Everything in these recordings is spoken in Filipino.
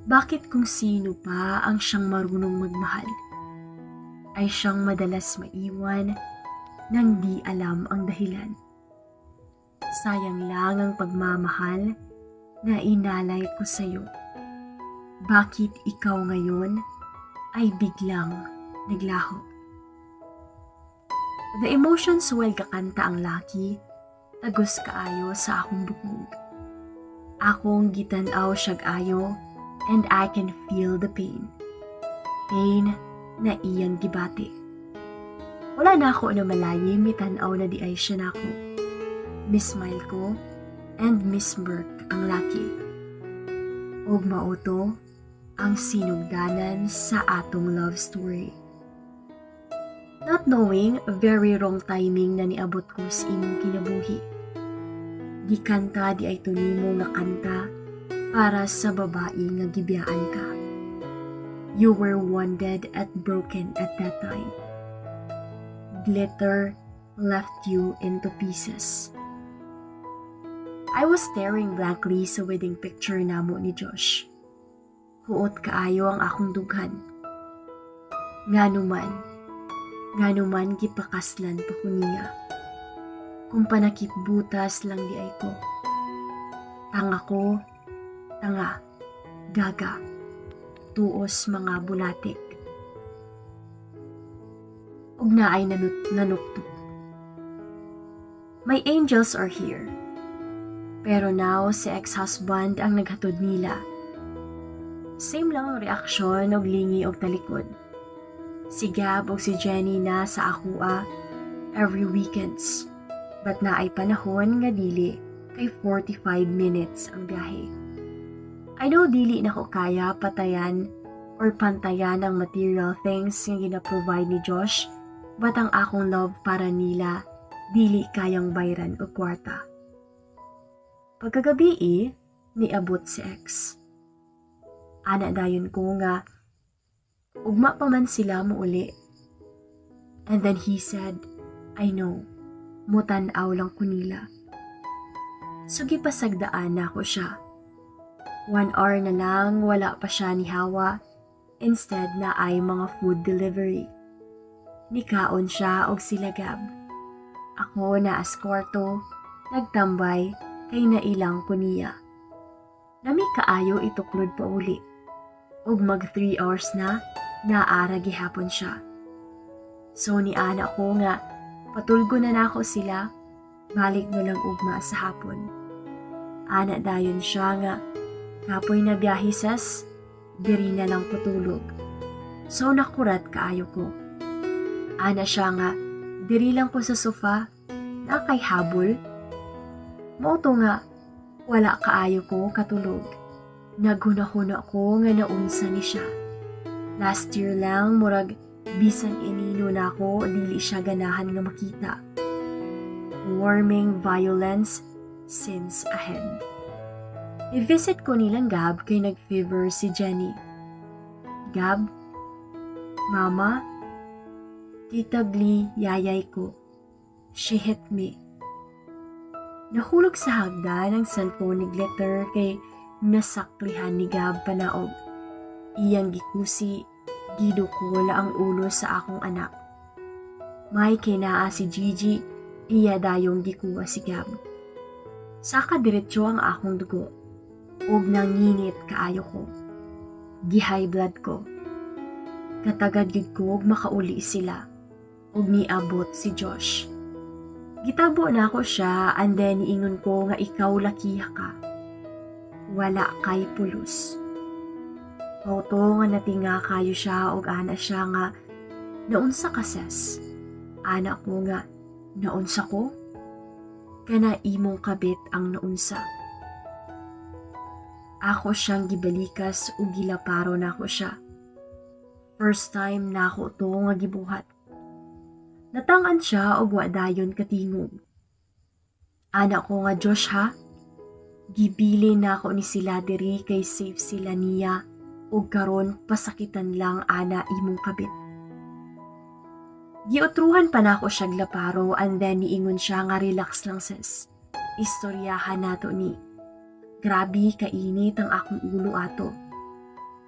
Bakit kung sino pa ang siyang marunong magmahal, ay siyang madalas maiwan nang di alam ang dahilan? Sayang lang ang pagmamahal na inalay ko sa'yo. Bakit ikaw ngayon ay biglang naglaho? The emotions while kakanta ang laki, tagos kaayo sa akong bukog. Akong gitanaw siyag ayo, and I can feel the pain. Pain na iyang gibati. Wala na ako na malayi, mitanaw na di ay siya na ako. Miss Smile ko, and Miss Burke ang laki. Og mauto ang sinugdanan sa atong love story. Not knowing, very wrong timing na niabot ko sa imong kinabuhi. Di kanta di ay tunimo nga kanta para sa babae nga gibiyaan ka. You were wounded at broken at that time. Glitter left you into pieces. I was staring blankly sa wedding picture namo ni Josh. Huot kaayo ang akong dughan. Nganuman gipakaslan pa ko niya. Kung panakip butas lang di ay ko. Tanga, gaga, tuos mga bulatik. Ug naay nanuktok. My angels are here. Pero now, si ex-husband ang naghatod nila. Same lang ang reaksyon og lingi og talikod. Si Gab o si Jenny na sa akua every weekends. But naay panahon nga dili kay 45 minutes ang biyahe. I know dili na ko kaya patayan or pantayan ang material things nga gina-provide ni Josh, but ang akong love para nila dili kayang bayran o kwarta. Pagkagabi niabot si ex. Ana dayon ko nga ugma pa man sila mo uli. And then he said, I know, mutanaw lang ko nila. So gipasagdaan na ako siya. 1 hour na lang wala pa siya ni Hawa. Instead na ay mga food delivery. Nikaon siya og sila Gab. Ako na askwarto, nagtambay kay nailang ko niya. Nami kaayo ituklod pa uli. Og mag 3 hours na, naara gihapon siya. So ni ana ko nga, patulgo na nako sila, balik na lang ugma sa hapon. Ana dayon siya nga, kapoy na biyahe sas, diri na lang patulog. So nakurat kaayo ko. Ana siya nga, diri lang ko sa sofa, na kay habol. Mauto nga, wala kaayo ko katulog. Naghuna-huna ko nga naunsa ni siya. Last year lang, murag bisan inino na ako, dili siya ganahan nga makita. Warming violence since ahead. I-visit ko nilang Gab kay nag-fever si Jenny. Gab, Mama, titagli yayay ko. She hit me. Nahulog sa hagdan ang cellphone ni Glitter kay nasaklihan ni Gab panaog. Iyang gikusi, gidukol ang ulo sa akong anak. May kinaa si Gigi, iya dayong gikuha si Gab. Saka diretso ang akong dugo, ug nangingit kaayo ko. Gi-high blood ko. Katagad gid ko makauli sila, ug niabot si Josh. Gitabo na ako siya, and then niingon ko nga ikaw lakiha ka. Wala kay pulos. Auto nga natinga kayo siya og ana siya nga naunsa ka ses. Ana ko nga naunsa ko? Kana imong kabit ang naunsa. Ako siyang gibalikas ug gilaparo na ako siya. First time na ako to nga gibuhat. Natangan siya og wa dayon katingog. Ana ko nga Josh ha. Gibili na ako ni sila diri kay safe sila niya. Ug karon pasakitan lang ana imong kabit. Giotruhan pa nako siya glaparo, and then niingon siya nga relax lang sis. Istoryahan nato ni. Grabe kainit ang akong ulo ato.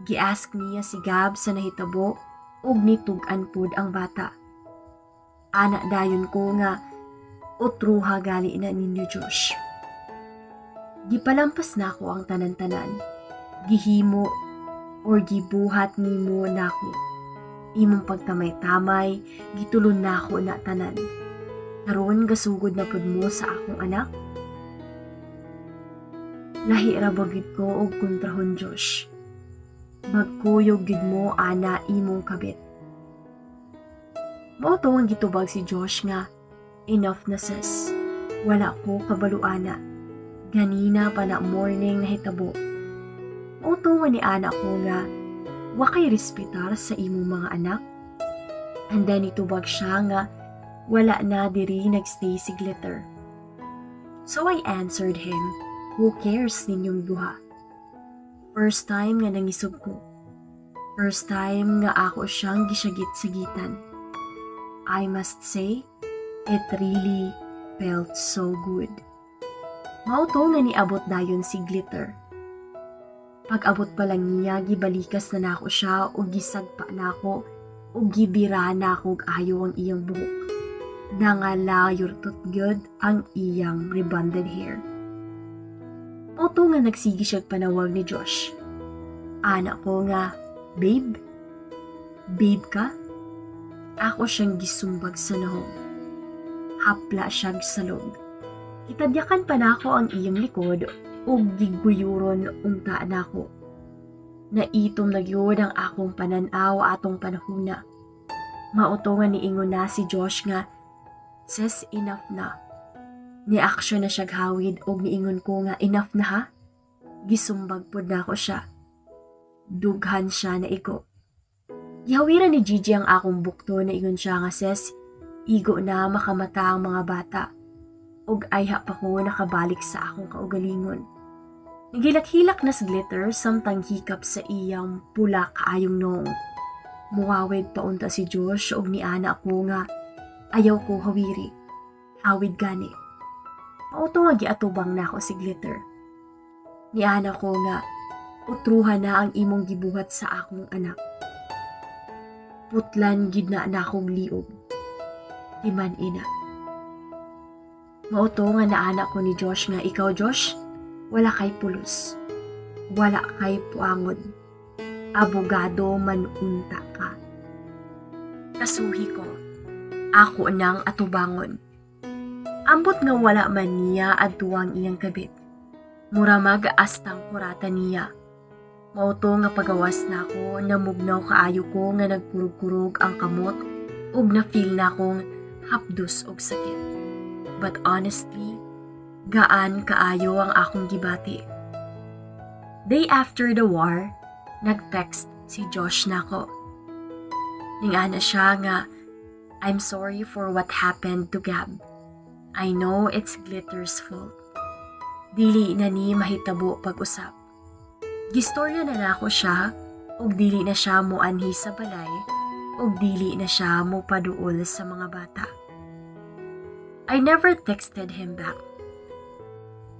Gi-ask niya si Gab sa nahitabo ug nitug-an pud ang bata. Ana dayon ko nga utruha gali na ninyo Josh. Gipalampas nako ang tanan-tanan. Gihimo or gibuhat nimo nako. Imong pagtamay-tamay, gitulon nako na tanan. Karon gasugod na pud mo sa akong anak. Lahi ra ba gid ko og kontrahon Josh. Magkuyog gid mo ana imong kabit. Mao to ang gitubag si Josh nga enough na sis. Wala ko kabaluana. Ganina pa na morning nahitabo. Mao to ni anak ko nga wa kay respetar sa imong mga anak. And then itubag siya nga wala na diri nagstay si Glitter. So I answered him, who cares ninyong duha? First time nga nangisog ko. First time nga ako siyang gisyagit-sagitan. I must say, it really felt so good. Mao to nga niabot dayon si Glitter. Pag-abot pa lang niya, gibalikas na nako siya o gisagpa nako o gibira nako og ayo ang iyang buhok. Nangalayor good ang iyang rebonded hair. Mao to nga nagsigi siya panawag ni Josh. Anak ko nga, babe? Babe ka? Ako siyang gisumbag sa nahong. Hapla siya sa log. Itadyakan pa nako ang iyang likod o giguyuron unta nako. Naitom na gyud ang akong pananaw atong panahuna. Mautongan ni ingon na si Josh nga, sis, enough na. Ni-action na siya hawid o niingon ko nga enough na ha? Gisumbag pod na ako siya. Dughan siya na igo. Gihawiran ni Gigi ang akong bukto na ingon siya nga sis, igo na makamata ang mga bata. Og ayha pa ko nakabalik sa akong kaugalingon. Nagilak-hilak na si Glitter samtang hikap sa iyang pula kaayong noong. Muwawid pa unta si Josh og ni ana ko nga ayaw ko hawiri. Hawid gani. Mauto nga giatubang na ako si Glitter. Ni ana ko nga utruhan na ang imong gibuhat sa akong anak. Putlan gid na akong liog. Timan ina. Mauto nga naanak ko ni Josh nga ikaw Josh, wala kay pulos. Wala kay puangod. Abogado manunta ka. Kasuhi ko, ako nang atubangon. Ambot nga wala man niya adtuang iyang kabit. Muramag astang kurata niya. Mauto nga pagawas na ako, namugnaw kaayo ko nga nagkurug-kurug ang kamot ug na-feel na akong hapdos og sakit. But honestly, gaan kaayo ang akong gibati. Day after the war, nag-text si Josh nako. Ningana siya nga, I'm sorry for what happened to Gab. I know it's Glitter's fault. Dili na ni mahitabo pag-usap. Gistorya na nako siya, og dili na siya mo anhi sa balay, og dili na siya mo paduol sa mga bata. I never texted him back.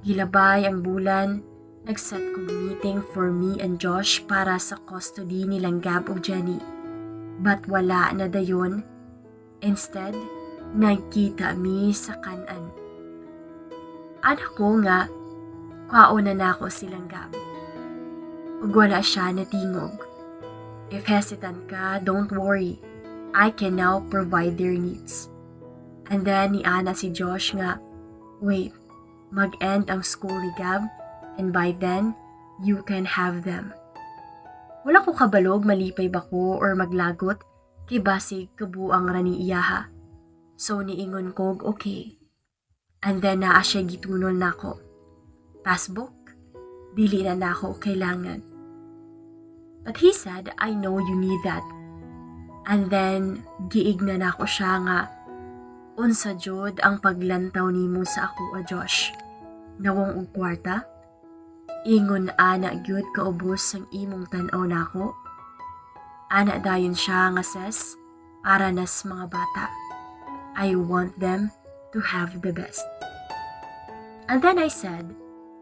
Gilabay ang bulan, nag-set kong meeting for me and Josh para sa custody nilang Gab o Jenny. But wala na dayon. Instead, nagkita mi sa kanan. Anak ko nga, kwaon na ako silang Gab. Ug wala siya natingog. If hesitant ka, don't worry. I can now provide their needs. And then ni Ana si Josh nga, wait, mag-end ang school ni Gab and by then, you can have them. Wala ko kabalog malipay ba ko or maglagot kay basig kabuang rani iyaha. So niingon kog okay. And then naa siya gitunol nako. Passbook? Dili na nako kailangan. But he said, I know you need that. And then giig na nako siya nga, unsa jud ang paglantaw nimo sa ako a Josh. Nawong og kwarta? Ingon ana gyud kaubos ang imong tan-aw nako. Ana dayon siya nga ses para nas mga bata. I want them to have the best. And then I said,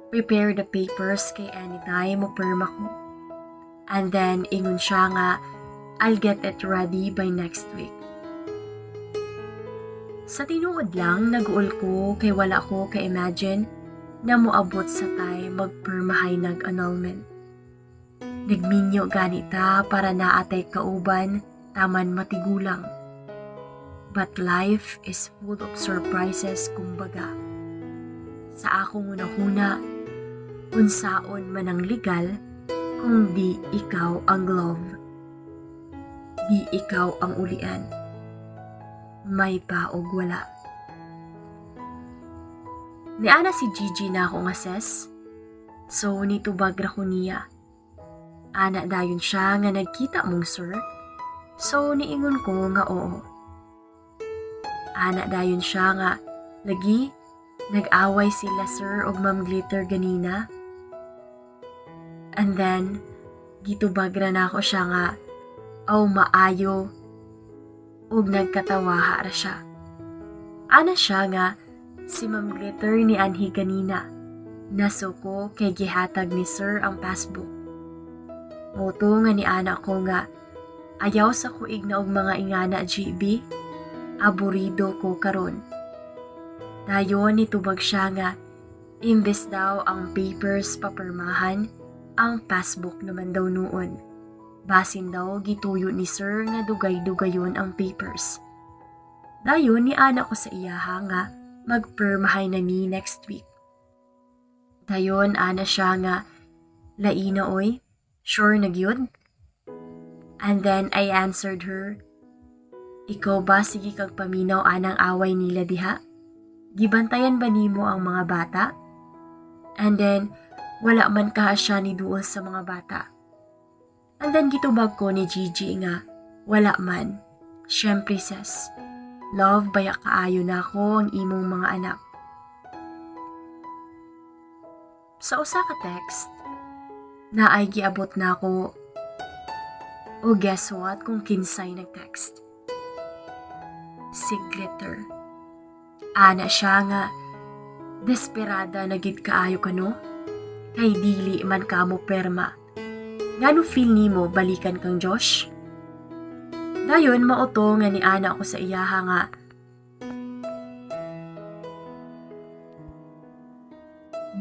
prepare the papers kay anytime mo perma ko. And then ingon siya nga, I'll get it ready by next week. Sa tinuod lang, nag-uol ko kay wala ko ka-imagine na moabot sa tay magpermahay nag-annulment. Nagminyo ganita para naatay kauban taman matigulang. But life is full of surprises kumbaga. Sa akong unahuna, unsaon man ang legal kung di ikaw ang love. Di ikaw ang ulian. May pa og wala. Niana si Gigi na ako nga ses. So nitubag ra ko niya. Ana dayon siya nga nagkita mong sir. So niingon ko nga oo. Ana dayon siya nga lagi nag-away sila sir og Ma'am Glitter ganina. And then gitubag ra na ako siya nga maayo ug nagkatawaha ra siya. Ana siya nga si Ma'am Glitter ni anhi ganina. Nasuko kay gihatag ni sir ang passbook. Moto nga ni anak ko nga ayaw sa kuig na og mga ingana GB. Aburido ko karon. Dayon nitubag siya nga imbes daw ang papers papirmahan, ang passbook naman daw noon. Basin daw gituyo ni sir nga dugay-dugayon ang papers. Dayon ni anak ko sa iyaha nga magpirmahay na mi next week. Dayon ana siya nga laina oy, sure na gyud? And then I answered her, ikaw ba sige kag paminaw anang away nila diha? Gibantayan ba nimo ang mga bata? And then wala man ka siya ni duol sa mga bata. And then gitubag ko ni Gigi nga wala man. Syempre sis, love baya kaayo na ako ang imong mga anak. Sa usa ka text, naay giabot na ako. O guess what kung kinsay nag-text? Si Glitter. Ana siya nga, desperada na gid kaayo ka no? Kay dili man kamo perma. Ngano feel nimo balikan kang Josh? Dayon mauto nga ni ana ako sa iyaha nga,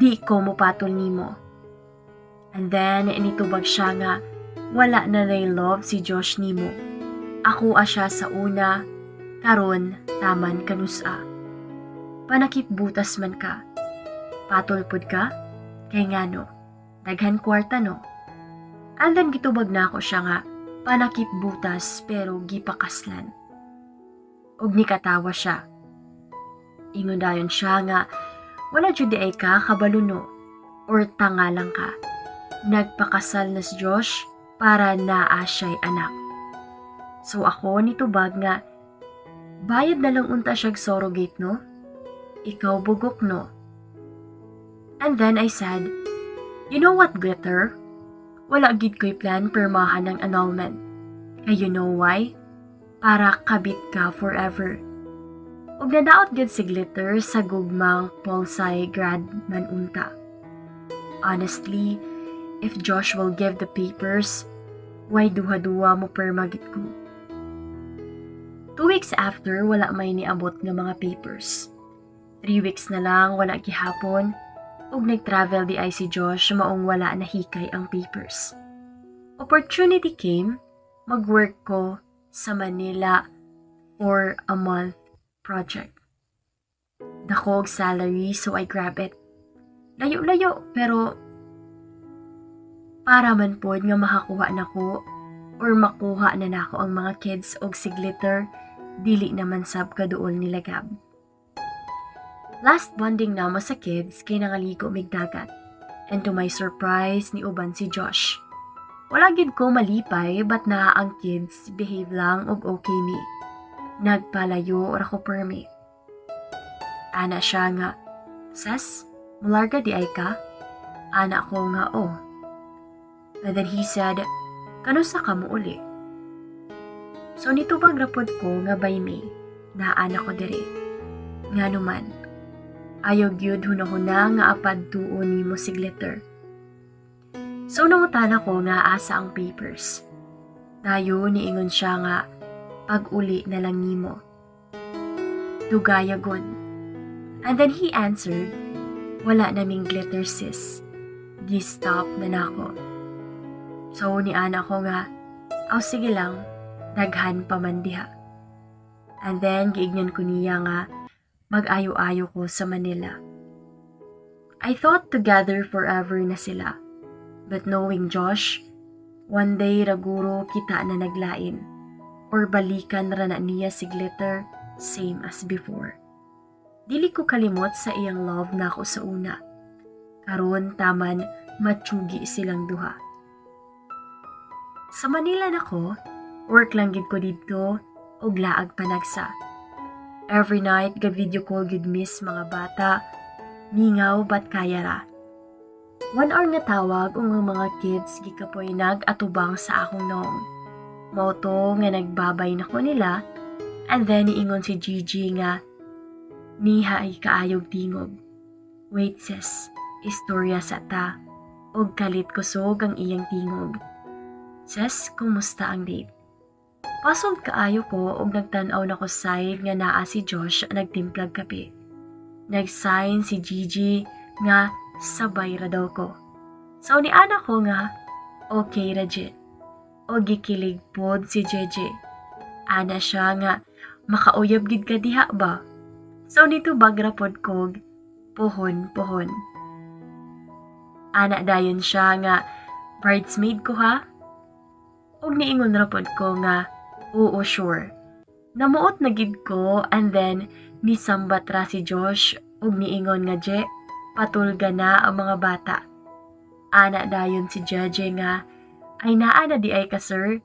di ko mopatol nimo. And then initubag siya nga, wala na ray love si Josh nimo. Ako siya sa una, karon taman kanusa. Panakip butas man ka. Patulpod ka? Kay ngano, daghan kwarta no? And then gitubag na ako siya nga, panakip butas pero gipakaslan. Og nikatawa siya. Ingon dayon siya nga, wala jud di ay ka kabaluno or tanga lang ka. Nagpakasal na si Josh para naa siya'y anak. So ako nitubag nga, bayad na lang unta siyag surrogate no? Ikaw bugok no? And then I said, you know what Glitter? Wala gid ko'y plan permahan ng annulment. Kay you know why? Para kabit ka forever. Ug nadaot gid si Glitter sa gugmang Polsai grad man unta. Honestly, if Josh will give the papers, why duha-duha mo permagit ko? 2 weeks after, wala may niabot nga mga papers. 3 weeks na lang, wala gihapon, ug nag-travel di ay si Josh maong wala na hikay ang papers. Opportunity came, mag-work ko sa Manila for a month project. Dakog salary so I grab it. Layo-layo pero para man pod nga makakuha nako or makuha na nako ang mga kids og si Glitter, dili naman sab kaduol nila Gab. Last bonding namo sa kids kay nangaligo mig dagat. And to my surprise, ni uban si Josh. Wala gid ko malipay but na ang kids behave lang og okay mi. Nagpalayo ra ko permi. Ana siya nga, Sas, mularga di ay ka? Ana ko nga oh. And then he said, kanusa ka mo uli? So nitubag rapod ko nga by me, na ana ko diri. Nga naman, ayaw gyud hunahuna nga apad tuon nimo si Glitter. So nangutan ako nga asa ang papers. Dayo niingon siya nga pag-uli na lang nimo. Dugayagon. And then he answered, wala naming glitter sis. Gi-stop na nako. So ni ana ko nga, sige lang, daghan pa man diha. And then giignan ko niya nga mag-ayo-ayo ko sa Manila. I thought together forever na sila. But knowing Josh, one day raguro kita na naglain. Or balikan ra na niya si Glitter, same as before. Dili ko kalimot sa iyang love na ako sa una. Karon taman matsugi silang duha. Sa Manila nako, work lang gid ko dito og laag panagsa. Every night ga video call gid miss mga bata, mingaw bat kaya ra. 1 hour nga tawag ang mga kids gikapoy nag-atubang sa akong noong. Mauto nga nagbabay na ko nila, and then niingon si Gigi nga, niha ay kaayog tingog. Wait sis, istorya sa ta, og kalit kusog ang iyang tingog. Sis, kumusta ang date? Pasod kaayo ko og nagtanaw na ko side nga naa si Josh nagtimplag kape. Nag-sign si Gigi nga sabay ra daw ko. So ni ana ko nga, okay ra jit. O gikilig pod si JJ. Ana siya nga, makauyab gid ka diha ba? So nito bagra pod kog, pohon. Ana dayon siya nga, bridesmaid ko ha? Og niingon ra pod ko nga, oo sure. Namuot na gid ko and then nisambat ra si Josh og niingon nga je, patulga na ang mga bata. Ana dayon si Jeje nga, ay naa na di ay ka sir.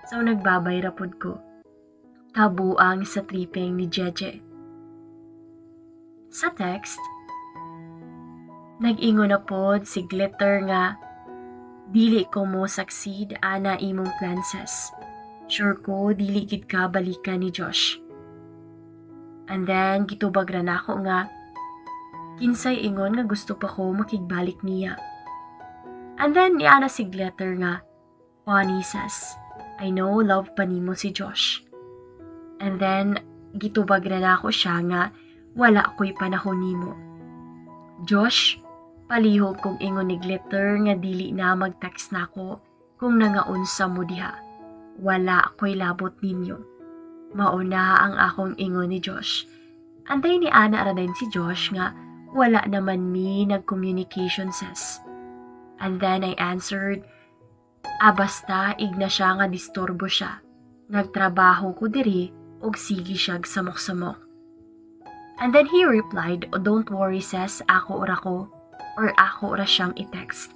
So nagbabay rapod ko. Tabuang sa tripping ni Jeje. Sa text, nag-ingon na pod si Glitter nga, dili ko mo succeed ana imong planses. Sure ko dili gid ka balikan ni Josh. And then gitubag ra nako nga, kinsay ingon nga gusto pa ko makigbalik niya. And then niana si Glitter nga, funny sis, I know love pa nimo si Josh. And then gitubag na ako siya nga, wala ko'y panahon nimo. Josh, palihog kong ingon ni Glitter nga dili na mag-text na ako kung nangaunsa mo diha. Wala ko'y labot ninyo. Mauna ang akong ingon ni Josh. Antay ni Ana ra din si Josh nga, wala naman mi nag-communication sis. And then I answered, basta igna siya nga disturbo siya. Nagtrabaho ko diri og sige siyag samok-samok. And then he replied, don't worry sis, ako ora ko, or ako ora siyang i-text.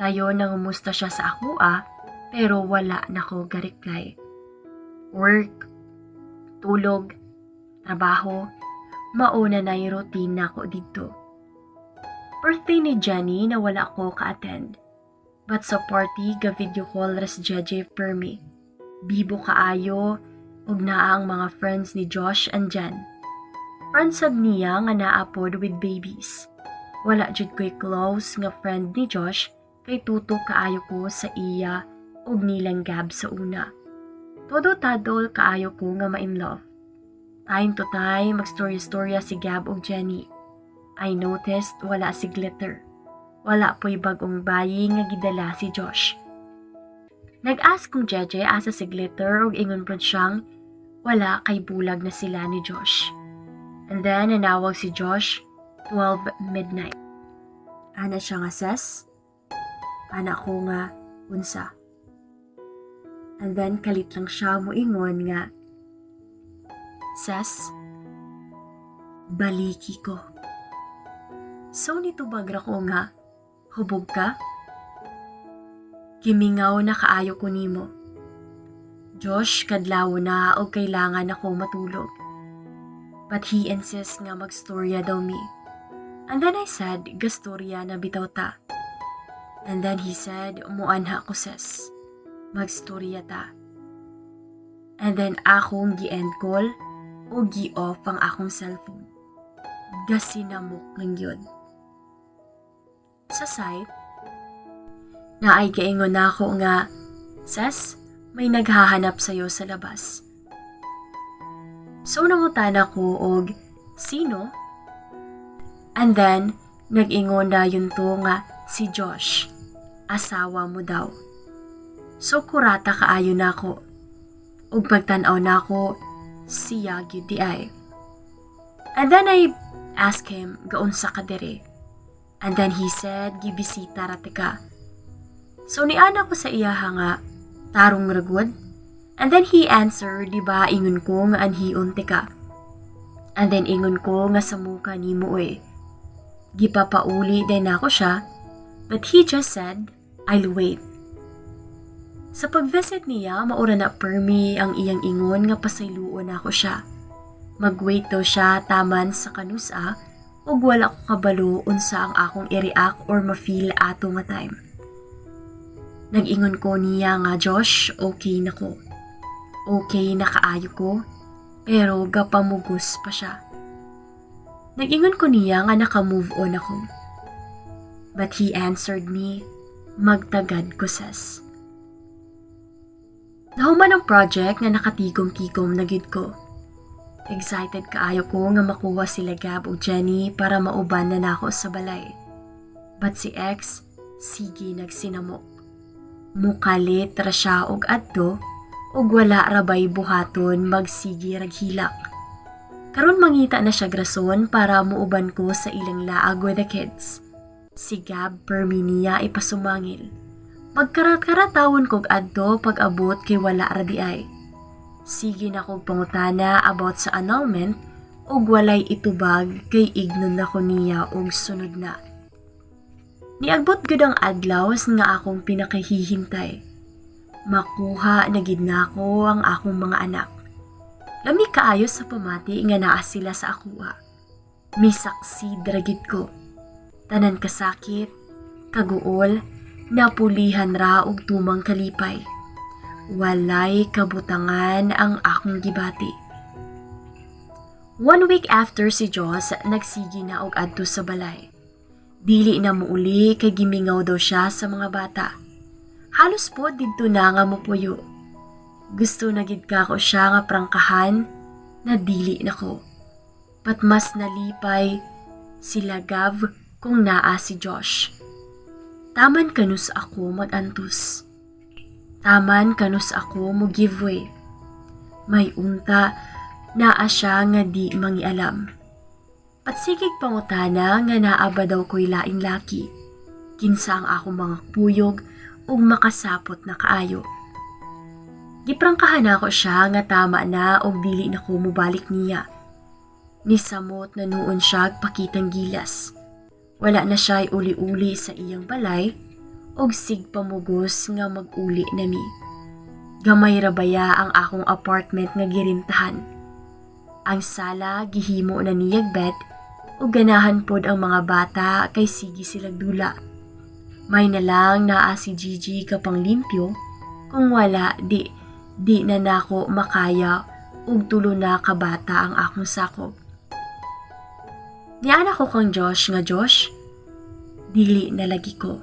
Tayo nangumusta siya sa ako pero wala na ko ga-reply. Work, tulog, trabaho, mauna na yung routine na ko dito. Birthday ni Jenny na wala ko ka-attend. But sa party, ga-video call ras Jeje per me. Bibo kaayo, ug naa ang mga friends ni Josh and Jen. Friends sab niya nga naapod with babies. Wala jud ko'y close nga friend ni Josh kay tuto kaayo ko sa iya ug nilang Gab sa una. Todo tadol kaayo ko nga ma-in love. Time to time, mag-storya-storya si Gab ug Jenny. I noticed wala si Glitter. Wala po'y bagong bayi nga gidala si Josh. Nag-ask kong Jeje asa si Glitter ug ingon pod siyang wala kay bulag na sila ni Josh. And then nanawag si Josh 12 midnight. Ana siya nga ses? Ana ko nga unsa. And then kalit lang siya moingon nga, ses, baliki ko. So nitubagra ko nga, hubog ka? Kimingaw na kaayo ko nimo. Josh, kadlaw na o kailangan ako matulog. But he insists nga magstorya daw me. And then I said, gastorya na bitaw ta. And then he said, muanha ko ses. Magstorya ta. And then akong gi-end call o gi-off ang akong cellphone. Gasinamok lang yun. Sa site, Na ay kaingon nako nga, "Ses, may naghahanap sa'yo sa labas." So nangutana ko og, "Sino?" And then, nag-ingon na yun to nga si Josh, asawa mo daw. So kurata kaayo nako. Ug pagtan-aw nako, siya gyud di ay. And then I asked him, "Gaunsa ka diri?" And then he said, "Gibisita ra tika." So niana ko sa iya nga, "Tarong ragod?" And then he answered, "Di ba ingon ko nga anhiun tika?" And then ingon ko nga sa muka nimo eh. Gipapauli din ako siya, but he just said, "I'll wait." Sa pag-visit niya, maura na permi ang iyang ingon nga pasayloon ako siya. Mag-wait daw siya taman sa kanusa ug wala ko kabalo unsa ang akong i-react or ma-feel ato nga time. Nag-ingon ko niya nga, "Josh, okay na ko. Okay na kaayo ko, pero gapamugos pa siya." Nag-ingon ko niya nga naka-move on ako. But he answered me, "Magtagad ko ses." Nahuman ang project nga nakatigom-tigom na gid ko. Excited kaayo ko nga makuha sila Gab o Jenny para mauban na nako sa balay. But si X, sige nagsinamok. Mukalit ra siya og adto ug wala rabay buhaton magsigi raghilak. Karon mangita na siya grason para muuban ko sa ilang laag with the kids. Si Gab permi niya ipasumangil. Magkarat-karatawon kog adto pag-abot kay wala ra di ay. Sige na kog pangutana about sa annulment ug walay itubag kay ignon na ko niya og sunod na. Niagbot gud ang adlaw nga akong pinakahihintay. Makuha na gid nako ang akong mga anak. Lami kaayo sa pamati nga naa sila sa akuha. Misaksi dragid ko. Tanan kasakit, kaguol, napulihan ra og tumang kalipay. Walay kabutangan ang akong gibati. 1 week after si Joss, nagsigi na og adto sa balay. Dili na muuli kay gimingaw daw siya sa mga bata. Halos po didto na nga mupuyo. Gusto na gid ka ko siya nga prangkahan na dili nako. But mas nalipay sila Gav kung naa si Josh. Taman kanus ako magantus. Taman kanus ako mo give way. May unta naa siya nga di mangialam. Patsigig pangutana nga naaba daw ko'y laing laki. Kinsa ang akong mga puyog ug makasapot na kaayo. Giprangkahan ako siya nga tama na og dili na ko mubalik niya. Nisamot na noon siya pakitang gilas. Wala na siya'y uli-uli sa iyang balay og sigpamugos nga mag-uli nami. Gamay rabaya ang akong apartment nga girintahan. Ang sala gihimo na niyag bed ug ganahan pod ang mga bata kay sige silang dula. May na lang naa si Gigi kapang limpyo kung wala di na nako makaya ug tulo na ka bata ang akong sakop. Niana ko kang Josh nga Josh, dili na lagi ko.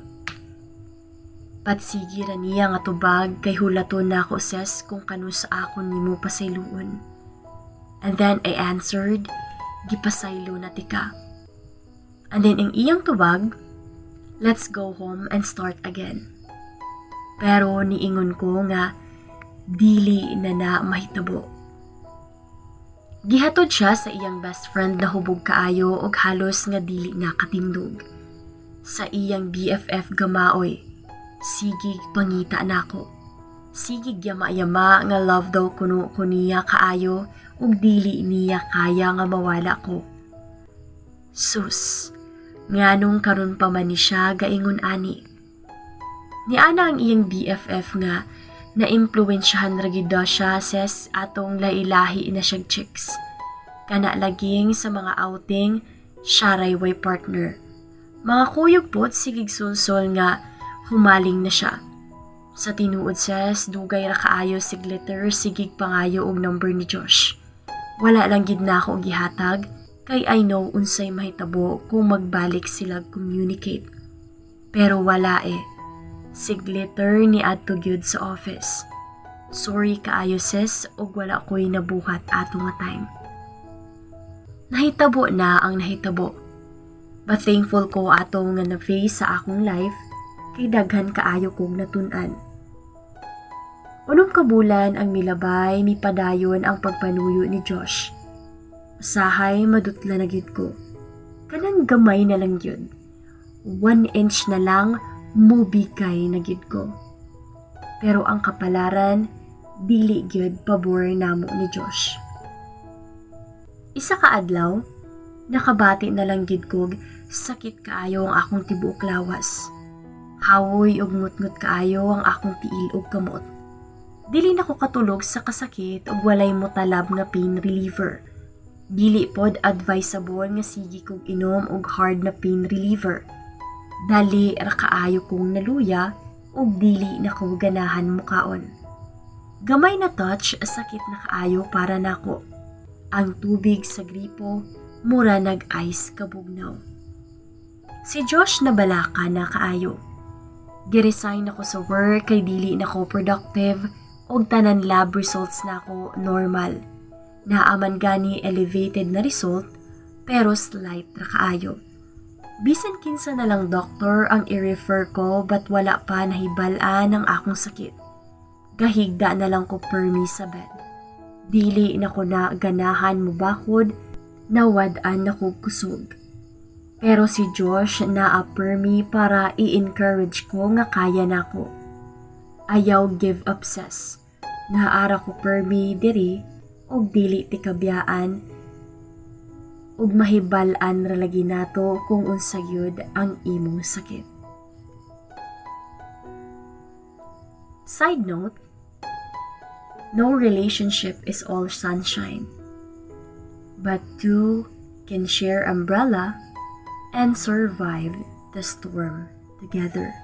Patsigi ra niya nga tubag kay hulaton na ako ses kung kanu sa akon nimo pasayloon. And then I answered, gipasaylo na tika. And then ang iyang tubag, let's go home and start again. Pero niingon ko nga, dili na mahitabo. Gihatod siya sa iyang best friend na hubog kaayo og halos nga dili na katindog. Sa iyang BFF gamaoy, sigig pangita nako. Sigig yama-yama nga love daw kuno ko niya kaayo ug dili niya kaya nga mawala ko. Sus, nganong karon pa man ni siya gaingon ani. Niana ang iyang BFF nga na-impluwensyahan ra gid daw siya ses atong lailahi na siyang chicks. Kana laging sa mga outing, siya ray way partner. Mga kuyog pot sigig sulsol nga humaling na siya. Sa tinuod ses, dugay ra kaayo sig letter sigig pangayo og number ni Josh. Wala lang gid na ako gihatag kay I know unsay mahitabo kung magbalik sila communicate. Pero wala eh. Sigletter ni adto gyud sa office. Sorry kaayo sis ug wala ko'y nabuhat ato nga time. Nahitabo na ang nahitabo. But thankful ko ato nga na-face sa akong life kay daghan kaayo kong natun-an. Unong kabulan ang milabay ni padayon ang pagpanuyo ni Josh. Usahay madutla na gyud ko. Kanang gamay na lang yun. 1 inch na lang mubikay na gyud ko. Pero ang kapalaran, dili gyud pabor namo ni Josh. Isa ka adlaw, nakabati na lang gyud ko sakit kaayo ang akong tibuok lawas. Hawoy ug ngut-ngut kaayo ang akong tiil ug kamot. Dili na ko katulog sa kasakit ug walay mo talab nga pain reliever. Dili pod advisable nga sige kog inom og hard na pain reliever. Dali ra kaayo kong naluya ug dili na ko ganahan mukaon. Gamay na touch sakit na kaayo para nako. Ang tubig sa gripo mura nag-ice kabugnaw. Si Josh nabalaka na kaayo. Giresign ako sa work kay dili na ko productive ug tanan lab results na ako normal. Naaman gani elevated na result pero slight ra kaayo. Bisan kinsa na lang doktor ang i-refer ko but wala pa nahibalaan ang akong sakit. Gahigda na lang ko permi sa bed. Dili na ko na ganahan mo bakod, nawad-an na ko kusog. Pero si Josh na-permi para i-encourage ko nga kaya na ko. Ayaw give up ses. Naara ko permi diri og dili ti kabiyaan ug mahibal-an ra lagi nato kung unsa gyud ang imong sakit. Side note, no relationship is all sunshine, but two can share umbrella and survive the storm together.